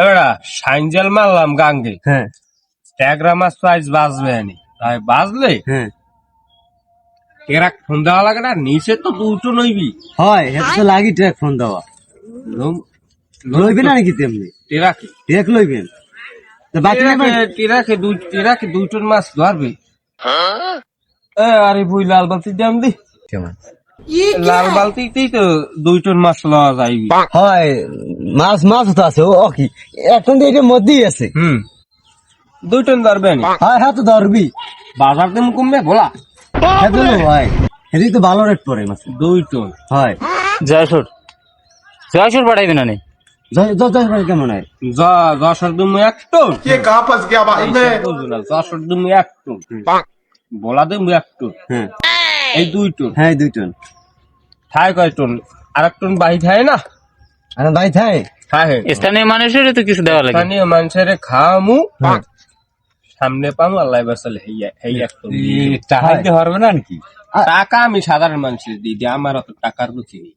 এবার সাইঞ্জেল মারলাম গাঙ্গে, হ্যাঁ ট্যাগরা মাছ তো আজ বাজবে আনি, তাই বাজলে হ্যাঁ এরা ফোন দেওয়া লাগে না, নিচে তো দুটো নইবি হয় হেতে তো লাগি ট্রেক ফোন দেওয়া লইবেন না নাকি তেমনি টেরাকে ট্রেক লইবেন তো বাকি টেরাকে দুইটোর মাছ ধরবে। আরে বই লাল বালতি দাম দি, কেমন লাল বালতিতেই তো দুইটোর মাছ লওয়া যাইবি। হয় মাছ মাছ তো আছে ও কি এখন তো এটার মধ্যেই আছে দুইটন ধরবে আনি, হ্যাঁ হ্যাঁ তো ধরবি বাজার দাম কমবে বলা, হ্যাঁ তো ভাই এদিক তো ভালো রেট পড়ে মাছ দুইটন হয় জয়সুর পাঠাইবেন না কেমন হয় যশোর দুমু এক টন, ये कहाँ फंस गया भाई मैं। যশোর দুমু এক টন, বলা দেবো এক টন, হ্যাঁ এই 2 টন হ্যাঁ 2 টন থায় কয় টন, আর এক টন বাহি থাকে না, আর ভাই থাই থাকে স্থানীয় মানুষের তো কিছু দেওয়া লাগে। স্থানীয় মানুষের খাওয়ামু, সামনে পামু আল্লাহ বাসালে এই এক টন টাকা দিতে পারবে না নাকি? টাকা আমি সাধারণ মানুষের দিই দিই, আমার অত টাকার রুচি নেই।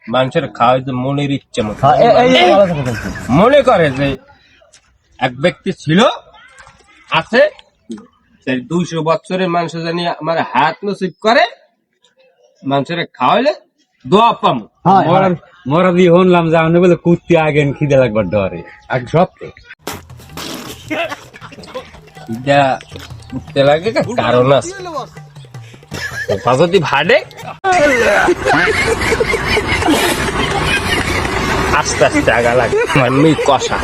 মানুষের খাওয়াইতে মনের ইচ্ছে মতো মনে করে যে এক ব্যক্তি ছিল আছে 200 বছরের মানুষ জানি আমার হাত নসিব করে, মানুষের খাওয়াইলে দোয়া পামু। মরা দিয়ে শুনলাম যে আপনি বলে কুত্তি আগেন খিদে লাগবার ডরে আর সব খিদা উঠতে লাগে কারণ আছে, যদি ভাড়ে আস্তে আস্তে আগা লাগে মানে কষা